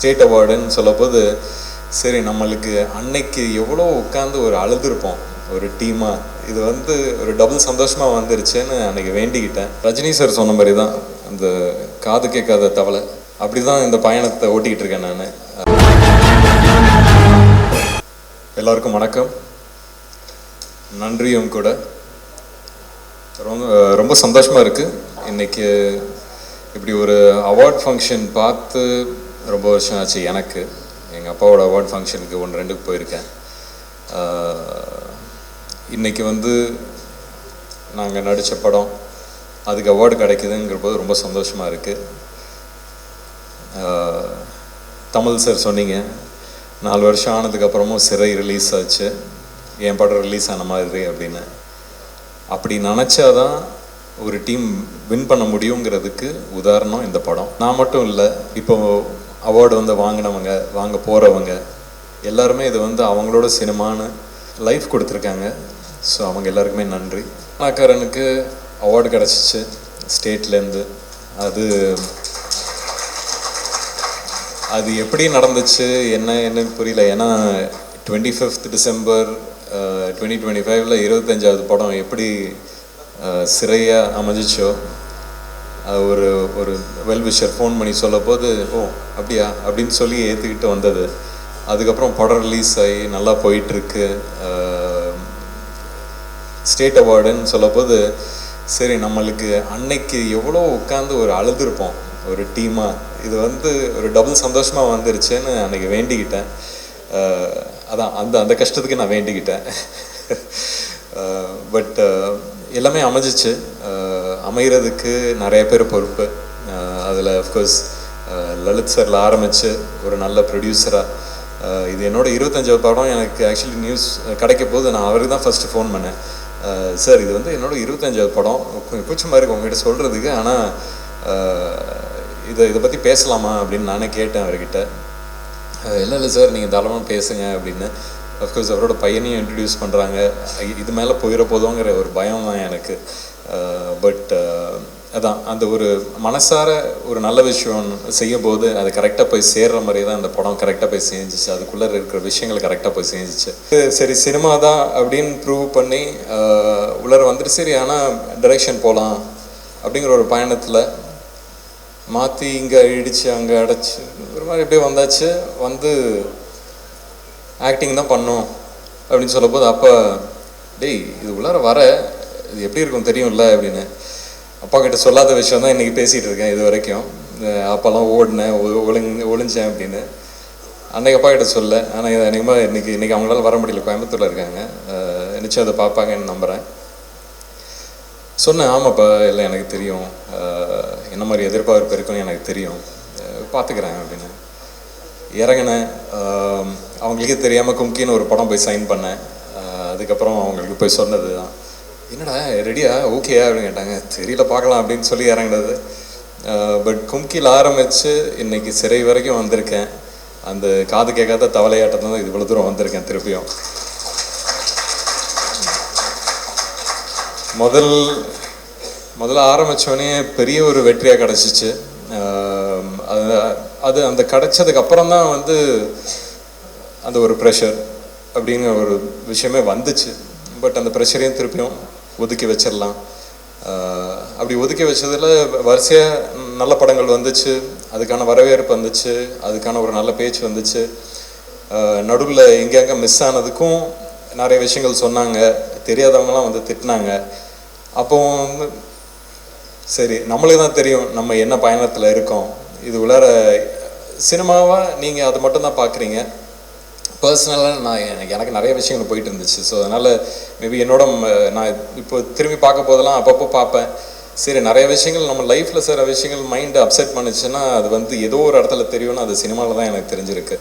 State அவார்டுன்னு சொல்லப்போது சரி நம்மளுக்கு அன்னைக்கு எவ்வளோ உட்காந்து ஒரு அழுதுருப்போம் ஒரு டீமாக. இது வந்து ஒரு டபுள் சந்தோஷமாக வந்துருச்சுன்னு அன்றைக்கி வேண்டிக்கிட்டேன். ரஜினி சார் சொன்ன மாதிரி தான் அந்த காது கேட்காத தவளை அப்படி தான் இந்த பயணத்தை ஓட்டிக்கிட்டு இருக்கேன் நான். எல்லாருக்கும் வணக்கம், நன்றியும் கூட. ரொம்ப சந்தோஷமாக இருக்குது இன்றைக்கி இப்படி ஒரு அவார்ட் ஃபங்க்ஷன் பார்த்து. ரொம்ப வருஷம் ஆச்சு எனக்கு. எங்கள் அப்பாவோட அவார்ட் ஃபங்க்ஷனுக்கு 1-2 போயிருக்கேன். இன்றைக்கி வந்து நாங்கள் நடித்த படம் அதுக்கு அவார்டு கிடைக்குதுங்கிற போது ரொம்ப சந்தோஷமாக இருக்குது. தமிழ் சார் சொன்னீங்க 4 வருஷம் ஆனதுக்கப்புறமும் சிறை ரிலீஸ் ஆச்சு, என் படம் ரிலீஸ் ஆன மாதிரி அப்படின்னு. அப்படி நினச்சாதான் ஒரு டீம் வின் பண்ண முடியுங்கிறதுக்கு உதாரணம் இந்த படம். நான் மட்டும் இல்லை, இப்போ அவார்டு வந்து வாங்கினவங்க, வாங்க போகிறவங்க எல்லாருமே இது வந்து அவங்களோட சினிமான்னு லைஃப் கொடுத்துருக்காங்க. ஸோ அவங்க எல்லாருக்குமே நன்றி. கருணாகரனுக்கு அவார்டு கிடச்சிச்சு ஸ்டேட்லேருந்து. அது எப்படி நடந்துச்சு என்னன்னு புரியல. ஏன்னா 25th December 2025 25வது படம் எப்படி சிறையாக அமைஞ்சிச்சோ, ஒரு வெல்விஷர் ஃபோன் பண்ணி சொல்ல போது ஓ அப்படியா அப்படின்னு சொல்லி ஏற்றுக்கிட்டு வந்தது. அதுக்கப்புறம் படம் ரிலீஸ் ஆகி நல்லா போயிட்டுருக்கு. ஸ்டேட் அவார்டுன்னு சொல்ல போது சரி நம்மளுக்கு அன்னைக்கு எவ்வளோ உட்காந்து ஒரு அழுதுருப்போம் ஒரு டீமாக. இது வந்து ஒரு டபுள் சந்தோஷமாக வந்துருச்சுன்னு அன்றைக்கி வேண்டிக்கிட்டேன். அதான் அந்த கஷ்டத்துக்கு நான் வேண்டிக்கிட்டேன். பட் எல்லாமே அமைஞ்சிச்சு. அமைகிறதுக்கு நிறைய பேர் பொறுப்பு. அதில் அஃப்கோர்ஸ் லலித் சாரில் ஆரம்பித்து ஒரு நல்ல ப்ரொடியூசராக. இது என்னோடய 25வது படம். எனக்கு ஆக்சுவலி நியூஸ் கிடைக்க போது நான் அவருக்கு தான் ஃபஸ்ட்டு ஃபோன் பண்ணேன். சார் இது வந்து என்னோடய 25வது படம், கொஞ்சம் கூச்சமாக இருக்குது உங்ககிட்ட சொல்கிறதுக்கு, ஆனால் இதை பற்றி பேசலாமா அப்படின்னு நானே கேட்டேன் அவர்கிட்ட. இல்லை சார் நீங்கள் தாராளமாக பேசுங்க அப்படின்னு. அஃப்கோர்ஸ் அவரோட பையனையும் இன்ட்ரடியூஸ் பண்ணுறாங்க. இது மேலே போயிட போதுங்கிற ஒரு பயம் தான் எனக்கு. பட் அதான் அந்த ஒரு மனசார ஒரு நல்ல விஷயம் செய்யும் போது அது கரெக்டாக போய் சேர்ற மாதிரி தான் அந்த படம் கரெக்டாக போய் செஞ்சிச்சு. அதுக்குள்ளே இருக்கிற விஷயங்கள் கரெக்டாக போய் செஞ்சிச்சு. சரி சினிமா தான் அப்படின்னு ப்ரூவ் பண்ணி உள்ளர வந்துட்டு சரி ஆனால் டைரெக்ஷன் போகலாம் அப்படிங்கிற ஒரு பயணத்தில் மாற்றி இங்கே இடித்து அங்கே அடைச்சி ஒரு மாதிரி எப்படியே வந்தாச்சு. வந்து ஆக்டிங் தான் பண்ணோம் அப்படின்னு சொல்ல போது அப்போ டேய் இது உள்ளார வர இது எப்படி இருக்கும் தெரியும்ல அப்படின்னு. அப்பா கிட்ட சொல்லாத விஷயம் தான் இன்றைக்கி பேசிகிட்டு இருக்கேன் இது வரைக்கும். அப்போல்லாம் ஓடினேன் ஒளிஞ்சேன் அப்படின்னு. அன்றைக்கி அப்பா கிட்ட சொல்ல. ஆனால் இது அநேகமாக இன்றைக்கி அவங்களால வர முடியல, கோயம்புத்தூரில் இருக்காங்க. நிச்சயம் அதை பார்ப்பாங்கன்னு நம்புகிறேன். சொன்னேன் ஆமாப்பா இல்லை எனக்கு தெரியும், என்ன மாதிரி எதிர்பார்ப்பு இருக்குன்னு எனக்கு தெரியும், பார்த்துக்கிறேன் அப்படின்னு இறங்கினேன். அவங்களுக்கே தெரியாமல் கும்கின்னு ஒரு படம் போய் சைன் பண்ணேன். அதுக்கப்புறம் அவங்களுக்கு போய் சொன்னது தான் என்னடா ரெடியா ஓகேயா அப்படின்னு கேட்டாங்க. தெரியல பார்க்கலாம் அப்படின்னு சொல்லி இறங்கினது. பட் கும்கியில் ஆரம்பித்து இன்றைக்கி சிறை வரைக்கும் வந்திருக்கேன். அந்த காது கேட்காத தவளையாட்டம் தான் இவ்வளோ தூரம் வந்திருக்கேன். திருப்பியும் முதல்ல ஆரம்பித்தோடனே பெரிய ஒரு வெற்றியாக கிடச்சிச்சு. அது அந்த கிடச்சதுக்கு அப்புறம் தான் வந்து அந்த ஒரு ப்ரெஷர் அப்படிங்கிற ஒரு விஷயமே வந்துச்சு. பட் அந்த ப்ரெஷரையும் திருப்பியும் ஒதுக்கி வச்சிடலாம். அப்படி ஒதுக்கி வச்சதில் வரிசையாக நல்ல படங்கள் வந்துச்சு, அதுக்கான வரவேற்பு வந்துச்சு, அதுக்கான ஒரு நல்ல பேச்சு வந்துச்சு. நடுவில் எங்கெங்கே மிஸ் ஆனதுக்கும் நிறைய விஷயங்கள் சொன்னாங்க, தெரியாதவங்களாம் வந்து திட்டினாங்க. அப்போ வந்து சரி நம்மளுக்கு தான் தெரியும் நம்ம என்ன பயணத்தில் இருக்கோம். இது உள்ளார சினிமாவாக நீங்கள் அதை மட்டும்தான் பார்க்குறீங்க. பர்சனலாக எனக்கு நிறைய விஷயங்கள் போயிட்டு இருந்துச்சு. ஸோ அதனால் மேபி நான் இப்போ திரும்பி பார்க்க போதெல்லாம் அப்பப்போ பார்ப்பேன். சரி நிறைய விஷயங்கள் நம்ம லைஃப்பில் சில விஷயங்கள் மைண்டை அப்செட் பண்ணுச்சுன்னா அது வந்து ஏதோ ஒரு இடத்துல தெரியும்னு அது சினிமாவில் தான் எனக்கு தெரிஞ்சிருக்கு.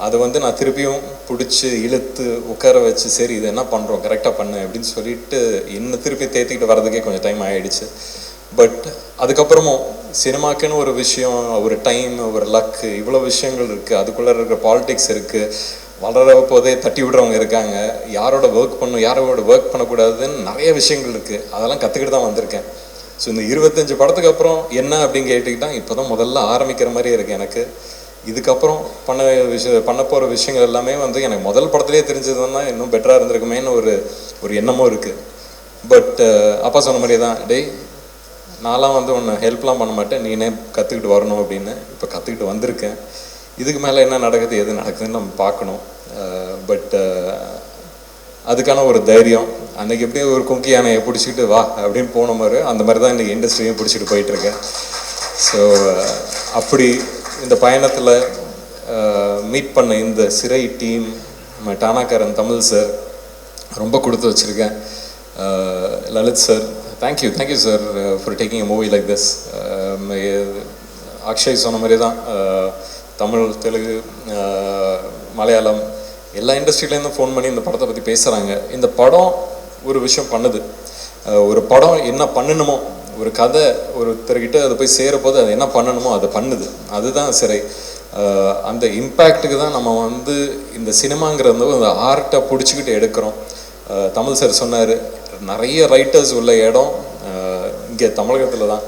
அதை வந்து நான் திருப்பியும் பிடிச்சி இழுத்து உட்கார வச்சு சரி இது என்ன பண்ணுறோம் கரெக்டாக பண்ணு அப்படின்னு சொல்லிட்டு என்ன திருப்பி தேத்திக்கிட்டு வர்றதுக்கே கொஞ்சம் டைம் ஆகிடுச்சு. பட் அதுக்கப்புறமும் சினிமாக்குன்னு ஒரு விஷயம், ஒரு டைம், ஒரு லக்கு, இவ்வளோ விஷயங்கள் இருக்குது. அதுக்குள்ளே இருக்கிற பாலிடிக்ஸ் இருக்குது. வளர போதே தட்டி விடுறவங்க இருக்காங்க. யாரோட ஒர்க் பண்ணணும், யாரோட ஒர்க் பண்ணக்கூடாதுன்னு நிறைய விஷயங்கள் இருக்குது. அதெல்லாம் கற்றுக்கிட்டு தான் வந்திருக்கேன். ஸோ இந்த 25 படத்துக்கு அப்புறம் என்ன அப்படின்னு கேட்டுக்கிட்டால் இப்போ தான் முதல்ல ஆரம்பிக்கிற மாதிரியே இருக்குது எனக்கு. இதுக்கப்புறம் பண்ண போகிற விஷயங்கள் எல்லாமே வந்து எனக்கு முதல் படத்துலேயே தெரிஞ்சதுன்னா இன்னும் பெட்டராக இருந்திருக்குமேன்னு ஒரு எண்ணமும் இருக்குது. பட் அப்பா சொன்ன மாதிரியே தான், டேய் நான்லாம் வந்து ஒன்று ஹெல்ப்லாம் பண்ண மாட்டேன், நீனே கற்றுக்கிட்டு வரணும் அப்படின்னு. இப்போ கற்றுக்கிட்டு வந்திருக்கேன். இதுக்கு மேலே என்ன நடக்குது எது நடக்குதுன்னு நம்ம பார்க்கணும். பட் அதுக்கான ஒரு தைரியம், அன்றைக்கி எப்படியே ஒரு குங்கி யானையை பிடிச்சிக்கிட்டு வா அப்படின்னு போன மாதிரி அந்த மாதிரி தான் இன்றைக்கி இண்டஸ்ட்ரியும் பிடிச்சிட்டு போயிட்டுருக்கேன். ஸோ அப்படி இந்த பயணத்தில் மீட் பண்ண இந்த சிறை டீம், டானாக்காரன் தமிழ் சார் ரொம்ப கொடுத்து வச்சுருக்கேன். Lalit sir, thank you sir for taking a movie like this. Akshay சொன்ன மாதிரி தான், தமிழ், தெலுங்கு, மலையாளம் எல்லா இண்டஸ்ட்ரியிலேருந்தும் ஃபோன் பண்ணி இந்த படத்தை பற்றி பேசுகிறாங்க. இந்த படம் ஒரு விஷயம் பண்ணுது. ஒரு படம் என்ன பண்ணணுமோ, ஒரு கதை ஒருத்தர்கிட்ட அது போய் சேரப்போது அது என்ன பண்ணணுமோ அதை பண்ணுது. அதுதான் சிறை. அந்த இம்பேக்டுக்கு தான் நம்ம வந்து இந்த சினிமாங்கிறது அந்த ஆர்ட்டை பிடிச்சிக்கிட்டு எடுக்கிறோம். தமிழ் சார் சொன்னார், நிறைய ரைட்டர்ஸ் உள்ள இடம் இங்கே தமிழகத்தில் தான்.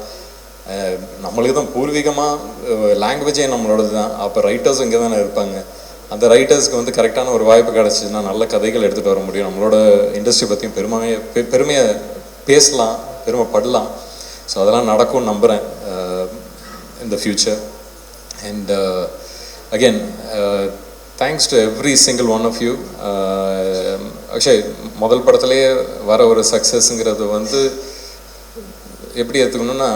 நம்மளுக்கு தான் பூர்வீகமாக லாங்குவேஜே நம்மளோடது தான். அப்போ ரைட்டர்ஸ் இங்கே தானே இருப்பாங்க. அந்த ரைட்டர்ஸ்க்கு வந்து கரெக்டான ஒரு வாய்ப்பு கிடச்சிதுன்னா நல்ல கதைகள் எடுத்துகிட்டு வர முடியும். நம்மளோட இண்டஸ்ட்ரி பற்றியும் பெருமையாக பேசலாம், பெருமைப்படலாம். ஸோ அதெல்லாம் நடக்கும்னு நம்புகிறேன் in the future. And again, thanks to every single one of you. Akshay, முதல் படத்துலேயே வர ஒரு சக்ஸஸ்ங்கிறது வந்து எப்படி எடுத்துக்கணுன்னா,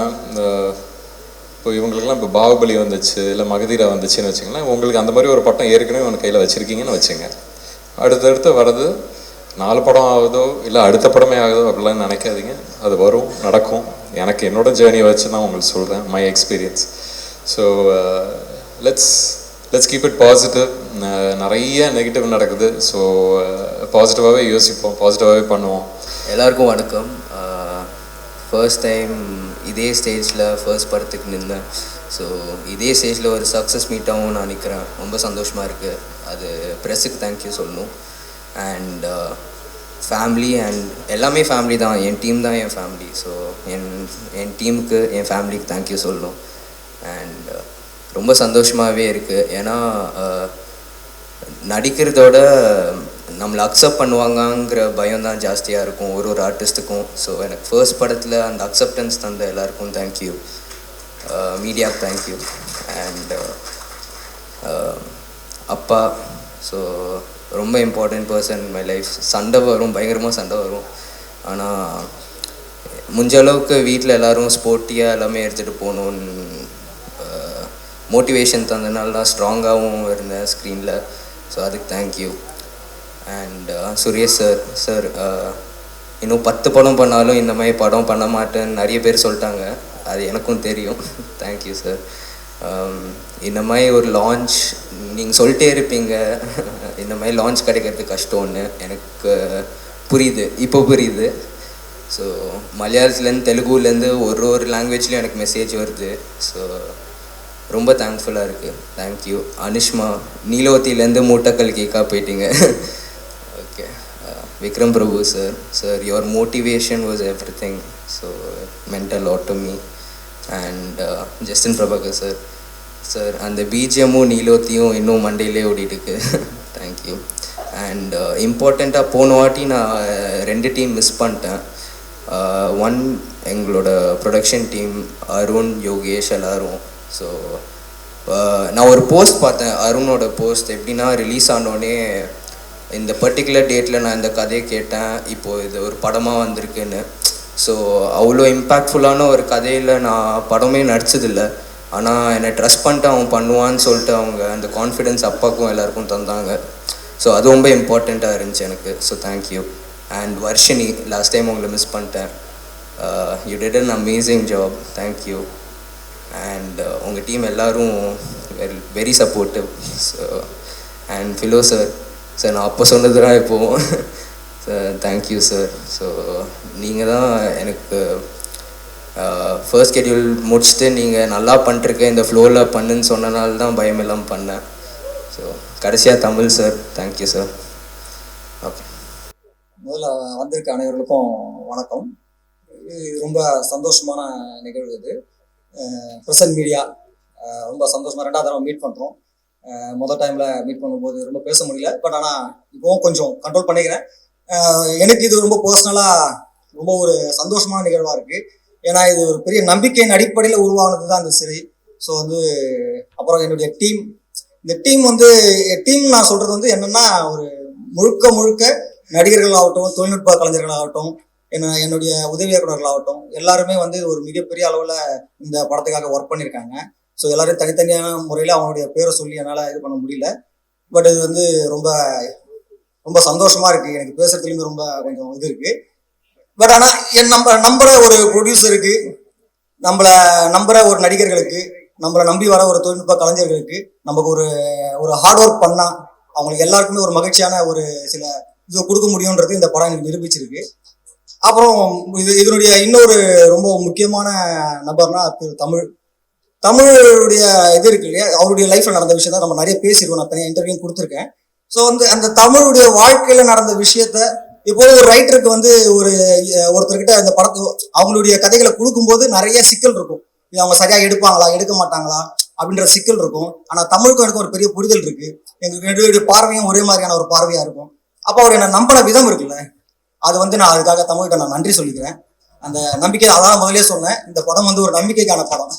இப்போ இவங்களுக்கெல்லாம் இப்போ பாகுபலி வந்துச்சு, இல்லை மகதீரா வந்துச்சுன்னு வச்சுங்களேன். உங்களுக்கு அந்த மாதிரி ஒரு பட்டம் ஏற்கனவே உனக்கு கையில் வச்சுருக்கீங்கன்னு வச்சுங்க. அடுத்தடுத்து வர்றது 4 படம் ஆகுதோ இல்லை அடுத்த படமே ஆகுதோ அப்படிலாம் நினைக்காதீங்க. அது வரும், நடக்கும். எனக்கு என்னோட ஜேர்னியை வச்சு தான் உங்களுக்கு சொல்கிறேன், my experience. So let's keep it positive. நிறைய நெகட்டிவ் நடக்குது. ஸோ பாசிட்டிவாகவே யோசிப்போம், பாசிட்டிவாகவே பண்ணுவோம். எல்லாருக்கும் வணக்கம். ஃபர்ஸ்ட் டைம் இதே ஸ்டேஜில் ஃபர்ஸ்ட் படத்துக்கு நின்றேன். ஸோ இதே ஸ்டேஜில் ஒரு சக்ஸஸ் மீட்டாகவும் நான் நிற்கிறேன். ரொம்ப சந்தோஷமாக இருக்குது. அது ப்ரெஸ்ஸுக்கு தேங்க்யூ சொல்லணும். அண்ட் ஃபேமிலி அண்ட் எல்லாமே ஃபேமிலி தான். என் டீம் தான் என் ஃபேமிலி. ஸோ என் டீமுக்கு, என் ஃபேமிலிக்கு தேங்க்யூ சொல்லணும். அண்ட் ரொம்ப சந்தோஷமாகவே இருக்குது. ஏன்னா நடிக்கிறதோட நம்மளை அக்செப்ட் பண்ணுவாங்கங்கிற பயம் தான் ஜாஸ்தியாக இருக்கும் ஒரு ஆர்டிஸ்ட்டுக்கும். ஸோ எனக்கு ஃபர்ஸ்ட் படத்தில் அந்த அக்செப்டன்ஸ் தந்த எல்லாருக்கும் தேங்க்யூ. மீடியாவுக்கு தேங்க்யூ. அண்ட் அப்பா, ஸோ ரொம்ப important person in my life. சண்டை வரும், பயங்கரமாக சண்டை வரும். ஆனால் முடிஞ்ச அளவுக்கு வீட்டில் எல்லோரும் ஸ்போர்ட்டியாக எல்லாமே எடுத்துகிட்டு போகணுன்னு மோட்டிவேஷன் தந்தனால தான் ஸ்ட்ராங்காகவும் இருந்தேன் ஸ்க்ரீனில். ஸோ அதுக்கு தேங்க்யூ. அண்ட் சுரேஷ் சார் இன்னும் 10 படம் பண்ணாலும் இந்த மாதிரி படம் பண்ண மாட்டேன்னு நிறைய பேர் சொல்லிட்டாங்க. அது எனக்கும் தெரியும். Thank you sir. இந்த மாதிரி ஒரு லான்ச் நீங்கள் சொல்லிட்டே இருப்பீங்க, இந்த மாதிரி லான்ச் கிடைக்கிறது கஷ்டம்னு எனக்கு புரியுது, இப்போ புரியுது. ஸோ மலையாளத்துலேருந்து தெலுங்குலேருந்து ஒரு லாங்குவேஜ்லேயும் எனக்கு மெசேஜ் வருது. ஸோ ரொம்ப தேங்க்ஃபுல்லாக இருக்குது. தேங்க்யூ. அனுஷ்மா, நீலோத்திலேருந்து மூட்டக்கல் கேக்காக போயிட்டீங்க. Okay. Vikram Prabhu sir your motivation was every thing. So mental lot to me. And Justin Prabhakar sir அந்த பிஜிஎம்மும் நீலோத்தியும் இன்னும் மண்டேலே ஓடிட்டுருக்கு. தேங்க்யூ. அண்ட் இம்பார்ட்டண்ட்டாக போன வாட்டி நான் 2 டீம் மிஸ் பண்ணிட்டேன். ஒன் எங்களோட ப்ரொடக்ஷன் டீம், அருண், யோகேஷ் எல்லோரும். ஸோ நான் ஒரு போஸ்ட் பார்த்தேன், அருணோட போஸ்ட். எப்படின்னா, ரிலீஸ் ஆனோடனே இந்த பர்டிகுலர் டேட்டில் நான் இந்த கதையை கேட்டேன், இப்போது இது ஒரு படமாக வந்திருக்குன்னு. ஸோ அவ்வளோ இம்பேக்ட்ஃபுல்லான ஒரு கதையில் நான் படமே நடிச்சதில்லை. ஆனால் என்னை ட்ரஸ்ட் பண்ணிட்டு அவன் பண்ணுவான்னு சொல்லிட்டு அவங்க அந்த கான்ஃபிடென்ஸ் அப்பாவுக்கும் எல்லாருக்கும் தந்தாங்க. ஸோ அது ரொம்ப இம்பார்ட்டண்ட்டாக இருந்துச்சு எனக்கு. So thank you. And Varshini, last time உங்களை மிஸ் பண்ணிட்டேன். You did an amazing job. Thank you. And உங்கள் டீம் எல்லோரும் very supportive. So and Philo sir நான் அப்போ சொன்னது தான் இப்போது. Sir thank you sir. ஸோ நீங்கள் தான் எனக்கு ஃபர்ஸ்ட் ஷெட்யூல் முடிச்சுட்டு நீங்கள் நல்லா பண்ணிட்டுருக்க, இந்த ஃப்ளோவில் பண்ணுன்னு சொன்னனால தான் பயம் எல்லாம் பண்ணேன். ஸோ கடைசியாக Tamil sir, thank you sir. Okay. முதல்ல வந்திருக்க அனைவர்களுக்கும் வணக்கம். ரொம்ப சந்தோஷமான நிகழ்வு இது. ப்ரெசன்ட் மீடியா ரொம்ப சந்தோஷமாக 2வது தடவை மீட் பண்ணுறோம். முதல் டைம்ல மீட் பண்ணும்போது ரொம்ப பேச முடியல. பட் ஆனால் இப்போவும் கொஞ்சம் கண்ட்ரோல் பண்ணிக்கிறேன். எனக்கு இது ரொம்ப பர்சனலாக ரொம்ப ஒரு சந்தோஷமான நிகழ்வாக இருக்குது. ஏன்னா இது ஒரு பெரிய நம்பிக்கையின் அடிப்படையில் உருவானது தான் அந்த சிறை. ஸோ வந்து அப்புறம் என்னுடைய டீம், இந்த டீம் வந்து டீம் நான் சொல்கிறது வந்து என்னென்னா ஒரு முழுக்க முழுக்க நடிகர்கள் ஆகட்டும், தொழில்நுட்ப கலைஞர்களாகட்டும், என்னுடைய உதவி இயக்குநர்களாகட்டும், எல்லாருமே வந்து ஒரு மிகப்பெரிய அளவில் இந்த படத்துக்காக ஒர்க் பண்ணியிருக்காங்க. ஸோ எல்லாரும் தனித்தனியான முறையில் அவங்களுடைய பேரை சொல்லி என்னால் இது பண்ண முடியல. பட் இது வந்து ரொம்ப ரொம்ப சந்தோஷமாக இருக்குது. எனக்கு பேசுறதுலேருந்து ரொம்ப கொஞ்சம் இது இருக்குது. பட் ஆனால் நம்புற ஒரு ப்ரொடியூசருக்கு, நம்மளை நம்புற ஒரு நடிகர்களுக்கு, நம்மளை நம்பி வர ஒரு தொழில்நுட்ப கலைஞர்களுக்கு நமக்கு ஒரு ஹார்ட் ஒர்க் பண்ணால் அவங்களுக்கு எல்லாருக்குமே ஒரு மகிழ்ச்சியான ஒரு சில இது கொடுக்க முடியுன்றது இந்த படம் எனக்கு நிரூபிச்சிருக்கு. அப்புறம் இதனுடைய இன்னொரு ரொம்ப முக்கியமான நபர்னா தமிழுடைய இது இருக்கு இல்லையா, அவருடைய லைஃப்ல நடந்த விஷயம் தான் நம்ம நிறைய பேசிடுவோம். நான் தனியாக இன்டர்வியூ கொடுத்துருக்கேன். ஸோ வந்து அந்த தமிழுடைய வாழ்க்கையில நடந்த விஷயத்த இப்போது ஒரு ரைட்டருக்கு வந்து ஒருத்தர்கிட்ட அந்த படத்தை அவங்களுடைய கதைகளை கொடுக்கும்போது நிறைய சிக்கல் இருக்கும். இது அவங்க சரியா எடுப்பாங்களா, எடுக்க மாட்டாங்களா அப்படின்ற சிக்கல் இருக்கும். ஆனா தமிழுக்கும் எனக்கு ஒரு பெரிய புரிதல் இருக்கு. எங்களுக்கு ரெண்டு பார்வையும் ஒரே மாதிரியான ஒரு பார்வையா இருக்கும். அப்போ அவர் என்ன நம்பின விதம் இருக்குல்ல, அது வந்து நான் அதுக்காக தமிழ்கிட்ட நான் நன்றி சொல்லிக்கிறேன். அந்த நம்பிக்கை, அதான் முதலே சொன்னேன், இந்த படம் வந்து ஒரு நம்பிக்கைக்கான படம்.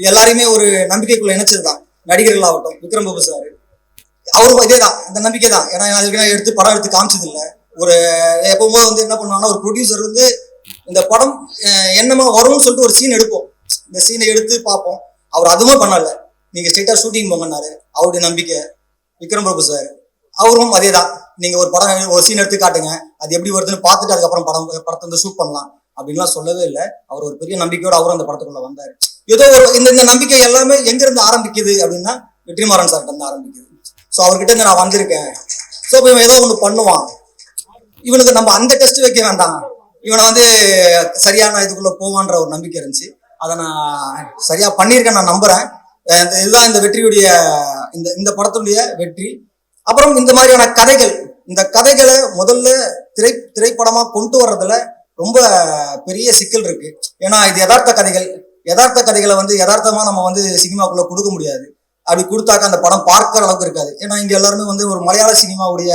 எல்லாரையுமே ஒரு நம்பிக்கைக்குள்ள இணைச்சதுதான். நடிகர்கள் ஆகட்டும், விக்ரம் பிரபு சார் அவரும் இதே தான், இந்த நம்பிக்கை தான். ஏன்னா அதுக்கு படம் எடுத்து காமிச்சது இல்லை. ஒரு எப்பவுமே வந்து என்ன பண்ணுவாங்கன்னா, ஒரு ப்ரொடியூசர் வந்து இந்த படம் என்னமா வரும்னு சொல்லிட்டு ஒரு சீன் எடுப்போம். இந்த சீனை எடுத்து பார்ப்போம். அவர் அதுவும் பண்ணல, நீங்க ஸ்ட்ரெயிட்டா ஷூட்டிங் போங்கன்னாரு. அவருடைய நம்பிக்கை. விக்ரம் பிரபு சார் அவரும் அதே தான், நீங்க ஒரு படம் ஒரு சீன் எடுத்து காட்டுங்க, அது எப்படி வருதுன்னு பார்த்துட்டு அதுக்கப்புறம் படத்தை வந்து ஷூட் பண்ணலாம் அப்படின்லாம் சொல்லவே இல்லை. அவர் ஒரு பெரிய நம்பிக்கையோட அவரும் அந்த படத்துக்குள்ள வந்தாரு. ஏதோ ஒரு இந்த நம்பிக்கை எல்லாமே எங்க இருந்து ஆரம்பிக்குது அப்படின்னா வெற்றிமாறன் சார்கிட்ட இருந்து ஆரம்பிக்குது. ஸோ அவர்கிட்ட இருந்து நான் வந்திருக்கேன். ஸோ இப்போ இவன் ஏதோ ஒன்று பண்ணுவான், இவனுக்கு நம்ம அந்த டெஸ்ட் வைக்க வேண்டாம், இவனை வந்து சரியான இதுக்குள்ள போவான்ற ஒரு நம்பிக்கை இருந்துச்சு. அதை நான் சரியா பண்ணியிருக்கேன், நான் நம்புறேன். இதுதான் இந்த வெற்றியுடைய இந்த படத்துடைய வெற்றி. அப்புறம் இந்த மாதிரியான கதைகள், இந்த கதைகளை முதல்ல திரைப்படமா கொண்டு வர்றதுல ரொம்ப பெரிய சிக்கல் இருக்கு. ஏன்னா இது யதார்த்த கதைகளை வந்து யதார்த்தமா நம்ம வந்து சினிமாக்குள்ள கொடுக்க முடியாது. அப்படி கொடுத்தாக்க அந்த படம் பார்க்கிற அளவுக்கு இருக்காது. ஏன்னா இங்க எல்லாருமே வந்து ஒரு மலையாள சினிமாவுடைய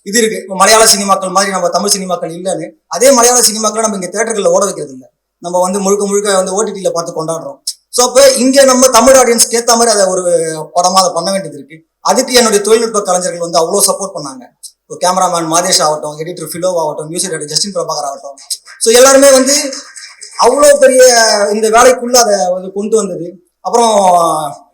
இது இருக்கு. மலையாள சினிமாக்கள் மாதிரி நம்ம தமிழ் சினிமாக்கள் இல்லைன்னு, அதே மலையாள சினிமாக்களை நம்ம இங்க தியேட்டர்களில் ஓட வைக்கிறது இல்லை. நம்ம வந்து முழுக்க வந்து ஓடிடியில பார்த்து கொண்டாடுறோம். ஸோ அப்போ இங்க நம்ம தமிழ் ஆடியன்ஸ்க்கு ஏற்ற மாதிரி அதை ஒரு படமா அதை பண்ண வேண்டியது இருக்கு. அதுக்கு என்னுடைய தொழில்நுட்ப கலைஞர்கள் வந்து அவ்வளோ சப்போர்ட் பண்ணாங்க. கேமராமேன் மாதேஷ் ஆகட்டும், எடிட்டர் ஃபிலோ ஆகட்டும், மியூசிக் டைரக்டர் ஜஸ்டின் பிரபாகர் ஆகட்டும். ஸோ எல்லாருமே வந்து அவ்வளோ பெரிய இந்த வேலைக்குள்ள அதை வந்து கொண்டு வந்தது. அப்புறம்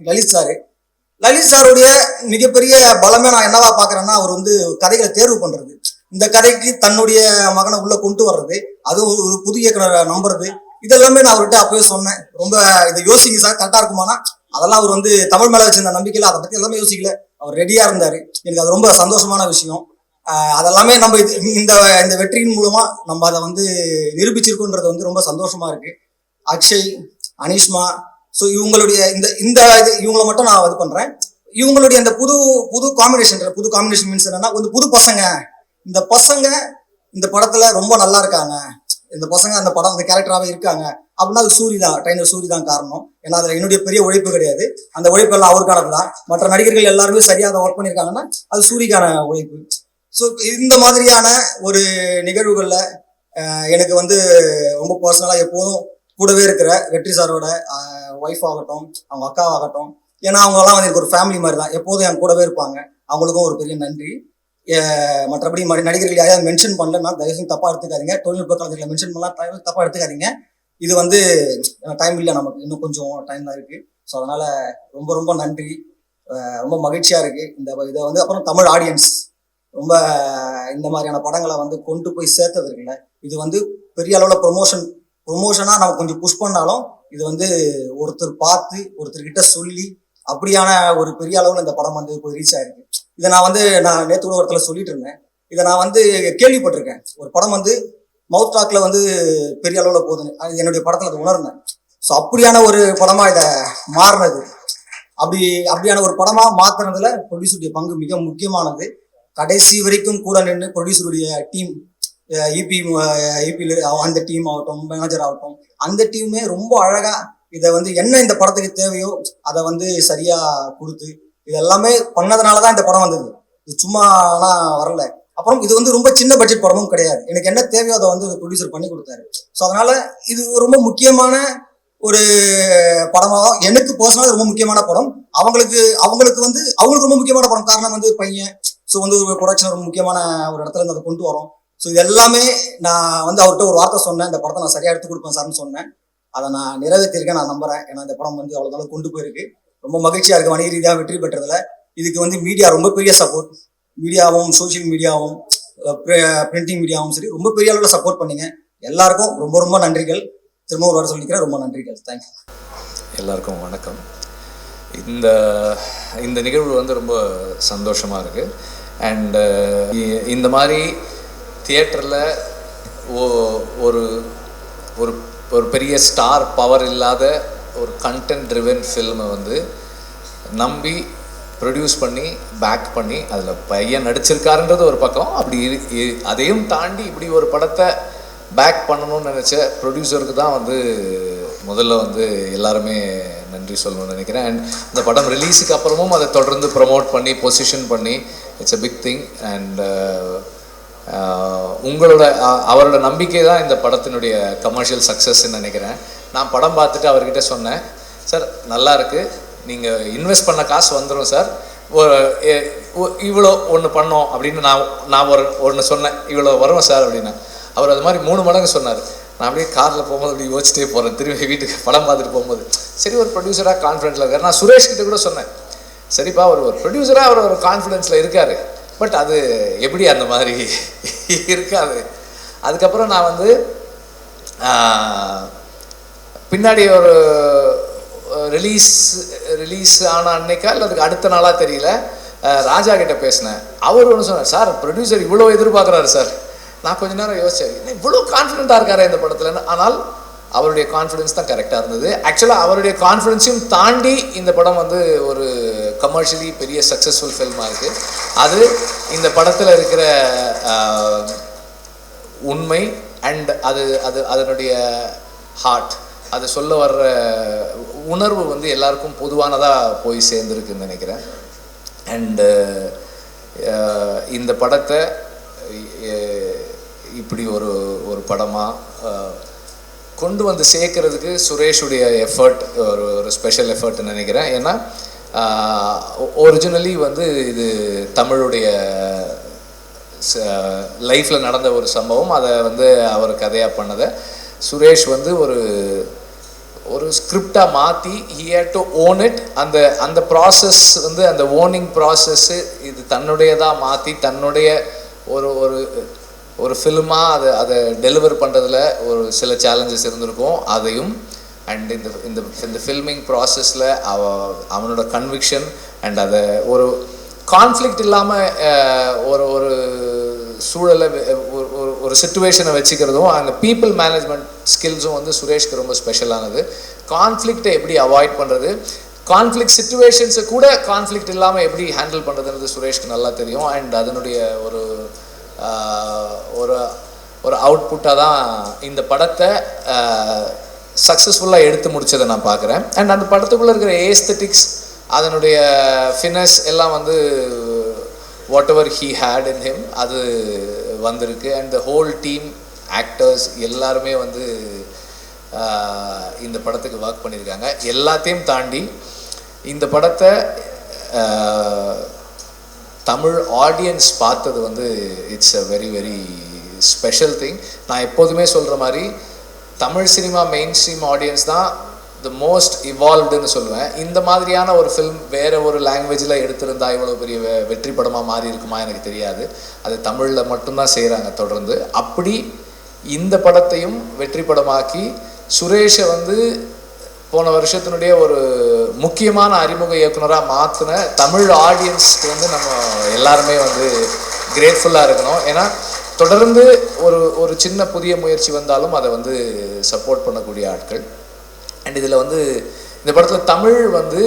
லலித் சாருடைய மிகப்பெரிய பலமே நான் என்னவா பாக்குறேன்னா, அவர் வந்து கதைகளை தேர்வு பண்றது, இந்த கதைக்கு தன்னுடைய மகனை உள்ள கொண்டு வர்றது, அது ஒரு புது இயக்குனரை நம்புறது, இதெல்லாமே நான் அவர்கிட்ட அப்பவே சொன்னேன். ரொம்ப இதை யோசிங்க சார், கரெக்டா இருக்குமானா அதெல்லாம் அவர் வந்து தமிழ் மேல வச்சிருந்த நம்பிக்கையில அதை பத்தி எல்லாமே யோசிக்கல, அவர் ரெடியா இருந்தாரு. எனக்கு அது ரொம்ப சந்தோஷமான விஷயம். அதெல்லாமே நம்ம இந்த வெற்றியின் மூலமா நம்ம அதை வந்து நிரூபிச்சிருக்கோன்றது வந்து ரொம்ப சந்தோஷமா இருக்கு. அக்ஷய், அனிஷ்மா, ஸோ இவங்களுடைய இவங்களை மட்டும் நான் இது பண்றேன். இவங்களுடைய இந்த புது காம்பினேஷன் மீன்ஸ் என்னன்னா, கொஞ்சம் புது பசங்க, இந்த பசங்க இந்த படத்துல ரொம்ப நல்லா இருக்காங்க, இந்த பசங்க அந்த படம் அந்த கேரக்டராகவே இருக்காங்க அப்படின்னா அது ட்ரைனர் சூரி தான் காரணம். ஏன்னா அதுல என்னுடைய பெரிய உழைப்பு கிடையாது, அந்த உழைப்பு எல்லாம் அவருக்கானது தான். மற்ற நடிகர்கள் எல்லாருமே சரியாக ஒர்க் பண்ணியிருக்காங்கன்னா அது சூரிக்கான உழைப்பு. ஸோ இந்த மாதிரியான ஒரு நிகழ்வுகள்ல எனக்கு வந்து ரொம்ப பர்சனலா எப்போதும் கூடவே இருக்கிற வெற்றி சாரோட ஒய்ஃப் ஆகட்டும், அவங்க அக்காவாகட்டும், ஏன்னா அவங்கெல்லாம் வந்து எனக்கு ஒரு ஃபேமிலி மாதிரி தான், எப்போதும் என் கூடவே இருப்பாங்க. அவங்களுக்கும் ஒரு பெரிய நன்றி. மற்றபடி நடிகர்கள் யாரையாவது மென்ஷன் பண்ணலன்னா தயவுசெய்து தப்பா எடுத்துக்காதீங்க. தொழில்நுட்ப கலைஞர்களை மென்ஷன் பண்ணலாம், தப்பா எடுத்துக்காதீங்க. இது வந்து டைம் இல்லை, நமக்கு இன்னும் கொஞ்சம் டைம் தான் இருக்கு. ஸோ அதனால ரொம்ப ரொம்ப நன்றி, ரொம்ப மகிழ்ச்சியா இருக்கு. இதை வந்து அப்புறம் தமிழ் ஆடியன்ஸ் ரொம்ப இந்த மாதிரியான படங்களை வந்து கொண்டு போய் சேர்த்தது இருக்குல்ல, இது வந்து பெரிய அளவுல ப்ரொமோஷனா நம்ம கொஞ்சம் புஷ் பண்ணாலும் இது வந்து ஒருத்தர் பார்த்து ஒருத்தர்கிட்ட சொல்லி அப்படியான ஒரு பெரிய அளவுல இந்த படம் வந்து போய் ரீச் ஆயிருக்கு. இதை நான் நேற்று கூட ஒருத்தர் சொல்லிட்டு இருந்தேன், இதை நான் வந்து கேள்விப்பட்டிருக்கேன். ஒரு படம் வந்து மவுத் டாக்ல வந்து பெரிய அளவுல போகுதுன்னு, அது என்னுடைய படத்துல அதை உணர்ந்தேன். ஸோ அப்படியான ஒரு படமா இதை மாறினது, அப்படியான ஒரு படமா மாத்தினதுல ப்ரொடியூசருடைய பங்கு மிக முக்கியமானது. கடைசி வரைக்கும் கூட நின்று ப்ரொடியூசருடைய டீம், இபியில் அந்த டீம் ஆகட்டும், மேனேஜர் ஆகட்டும், அந்த டீமுமே ரொம்ப அழகா இதை வந்து என்ன இந்த படத்துக்கு தேவையோ அதை வந்து சரியா கொடுத்து இது எல்லாமே பண்ணதுனால தான் இந்த படம் வந்தது. இது சும்மா ஆனால் வரல. அப்புறம் இது வந்து ரொம்ப சின்ன பட்ஜெட் படமும் கிடையாது. எனக்கு என்ன தேவையோ அதை வந்து ப்ரொடியூசர் பண்ணி கொடுத்தாரு. ஸோ அதனால இது ரொம்ப முக்கியமான ஒரு படமாக, எனக்கு பர்சனலாக ரொம்ப முக்கியமான படம். அவங்களுக்கு வந்து அவங்களுக்கு ரொம்ப முக்கியமான படம். காரணம் வந்து பையன். ஸோ வந்து ஒரு ப்ரொடக்ஷன் ரொம்ப முக்கியமான ஒரு இடத்துல இருந்து அதை கொண்டு வரோம். ஸோ இது எல்லாமே நான் வந்து அவர்கிட்ட ஒரு வார்த்தை சொன்னேன், இந்த படத்தை நான் சரியாக எடுத்து கொடுப்பேன் சார்னு சொன்னேன். அதை நான் நிறைவேற்றிருக்கேன், நான் நம்புறேன். ஏன்னா இந்த படம் வந்து அவ்வளோ கொண்டு போயிருக்கு. ரொம்ப மகிழ்ச்சியாக இருக்குது வணிக ரீதியாக வெற்றி பெற்றதில். இதுக்கு வந்து மீடியா ரொம்ப பெரிய சப்போர்ட். மீடியாவும் சோஷியல் மீடியாவும் பிரிண்டிங் மீடியாவும் சரி ரொம்ப பெரிய அளவில் சப்போர்ட் பண்ணீங்க. எல்லாருக்கும் ரொம்ப ரொம்ப நன்றிகள். திரும்ப ஒரு வாரம் சொல்லிக்கிறேன், ரொம்ப நன்றிகள். தேங்க்யூ. எல்லாருக்கும் வணக்கம். இந்த நிகழ்வு வந்து ரொம்ப சந்தோஷமாக இருக்குது. அண்டு இந்த மாதிரி தியேட்டரில் ஒரு ஒரு ஒரு பெரிய ஸ்டார் பவர் இல்லாத ஒரு கண்டென்ட் ட்ரிவன் ஃபில்மை வந்து நம்பி ப்ரொடியூஸ் பண்ணி பேக் பண்ணி அதில் பையன் நடிச்சிருக்காருன்றது ஒரு பக்கம். அப்படி அதையும் தாண்டி இப்படி ஒரு படத்தை பேக் பண்ணணும்னு நினச்ச ப்ரொடியூசருக்கு தான் வந்து முதல்ல வந்து எல்லாருமே நன்றி சொல்லணும்னு நினைக்கிறேன். அண்ட் இந்த படம் ரிலீஸுக்கு அப்புறமும் அதை தொடர்ந்து ப்ரமோட் பண்ணி பொசிஷன் பண்ணி it's a big thing. And அவரோட நம்பிக்கை தான் இந்த படத்தினுடைய கமர்ஷியல் சக்ஸஸ்ன்னு நினைக்கிறேன். நான் படம் பார்த்துட்டு அவர்கிட்ட சொன்னேன், சார் நல்லா இருக்குது, நீங்கள் இன்வெஸ்ட் பண்ண காசு வந்துடும் சார், இவ்வளோ ஒன்று பண்ணோம் அப்படின்னு நான் ஒன்று சொன்னேன், இவ்வளோ வரும் சார் அப்படின்னா. அவர் அது மாதிரி 3 மடங்கு சொன்னார். நான் அப்படியே காரில் போகும்போது அப்படி யோசிச்சிட்டே போகிறேன். திரும்பி வீட்டுக்கு படம் பார்த்துட்டு போகும்போது சரி ஒரு ப்ரொடியூசராக கான்ஃபிடென்ஸில் இருக்கார். நான் சுரேஷ் கிட்ட கூட சொன்னேன், சரிப்பா ஒரு ப்ரொடியூசராக அவர் ஒரு கான்ஃபிடென்ஸில் இருக்கார், பட் அது எப்படி அந்த மாதிரி இருக்காது. அதுக்கப்புறம் நான் வந்து பின்னாடி ஒரு ரிலீஸ் ஆன அன்னைக்கா இல்லை அதுக்கு அடுத்த நாளாக தெரியல, ராஜா கிட்ட பேசினேன். அவர் ஒன்று சொன்னார், சார் ப்ரொடியூசர் இவ்வளோ எதிர்பார்க்குறாரு சார். நான் கொஞ்ச நேரம் யோசித்தேன், என்ன இவ்வளோ கான்ஃபிடென்ட்டாக இருக்காரு இந்த படத்தில். ஆனால் அவருடைய கான்ஃபிடென்ஸ் தான் கரெக்டாக இருந்தது. ஆக்சுவலாக அவருடைய கான்ஃபிடென்ஸையும் தாண்டி இந்த படம் வந்து ஒரு கமர்ஷியலி பெரிய சக்ஸஸ்ஃபுல் ஃபில்மாக இருக்குது. அது இந்த படத்தில் இருக்கிற உண்மை அண்ட் அதனுடைய ஹார்ட், அது சொல்ல வர்ற உணர்வு வந்து எல்லாருக்கும் பொதுவானதாக போய் சேர்ந்துருக்குன்னு நினைக்கிறேன். அண்டு இந்த படத்தை இப்படி ஒரு படமாக கொண்டு வந்து சேர்க்கறதுக்கு சுரேஷுடைய எஃபர்ட் ஒரு ஸ்பெஷல் எஃபர்ட்னு நினைக்கிறேன். ஏன்னா ஒரிஜினலி வந்து இது தமிழுடைய லைஃப்பில் நடந்த ஒரு சம்பவம். அதை வந்து அவர் கதையாக பண்ணதை சுரேஷ் வந்து ஒரு ஸ்கிரிப்டாக மாற்றி he had to own it. அந்த ப்ராசஸ் வந்து அந்த ஓனிங் ப்ராசஸ்ஸு இது தன்னுடையதாக மாற்றி தன்னுடைய ஒரு ஃபில்மாக அதை டெலிவர் பண்ணுறதுல ஒரு சில சேலஞ்சஸ் இருந்திருக்கும். அதையும் அண்ட் இந்த ஃபில்மிங் ப்ராசஸில் அவனோட கன்விக்ஷன் அண்ட் அதை ஒரு கான்ஃப்ளிக்ட் இல்லாமல் ஒரு சூழலை ஒரு சிச்சுவேஷனை வச்சுக்கிறதும் அந்த பீப்புள் மேனேஜ்மெண்ட் ஸ்கில்ஸும் வந்து சுரேஷ்க்கு ரொம்ப ஸ்பெஷலானது. கான்ஃப்ளிக்டை எப்படி அவாய்ட் பண்ணுறது, கான்ஃப்ளிக்ட் சிச்சுவேஷன்ஸை கூட கான்ஃப்ளிக்ட் இல்லாமல் எப்படி ஹேண்டில் பண்ணுறதுன்றது சுரேஷ்க்கு நல்லா தெரியும். அண்ட் அதனுடைய ஒரு அவுட்புட்டாக தான் இந்த படத்தை சக்ஸஸ்ஃபுல்லாக எடுத்து முடித்ததை நான் பார்க்குறேன். அண்ட் அந்த படத்துக்குள்ளே இருக்கிற ஏஸ்தட்டிக்ஸ், அதனுடைய ஃபினஸ் எல்லாம் வந்து whatever he had in him அது வந்திருக்கு. And the whole team actors எல்லாருமே வந்து இந்த படத்துக்கு ஒர்க் பண்ணியிருக்காங்க. எல்லாத்தையும் தாண்டி இந்த படத்தை தமிழ் ஆடியன்ஸ் பார்த்தது வந்து it's a very very special thing. நான் எப்போதுமே சொல்கிற மாதிரி Tamil cinema main stream audience தான் த மோஸ்ட் இவால்வ்டுன்னு சொல்லுவேன். இந்த மாதிரியான ஒரு ஃபில்ம் வேறு ஒரு லாங்குவேஜில் எடுத்திருந்தா இவ்வளோ பெரிய வெற்றி படமாக மாறி இருக்குமா எனக்கு தெரியாது. அது தமிழில் மட்டும்தான் செய்கிறாங்க தொடர்ந்து. அப்படி இந்த படத்தையும் வெற்றி படமாக்கி சுரேஷை வந்து போன வருஷத்தினுடைய ஒரு முக்கியமான அறிமுக இயக்குனராக மாற்றின தமிழ் ஆடியன்ஸ்க்கு வந்து நம்ம எல்லாருமே வந்து கிரேட்ஃபுல்லாக இருக்கணும். ஏன்னா தொடர்ந்து ஒரு சின்ன புதிய முயற்சி வந்தாலும் அதை வந்து சப்போர்ட் பண்ணக்கூடிய ஆட்கள். அண்ட் இதில் வந்து இந்த படத்தில் தமிழ் வந்து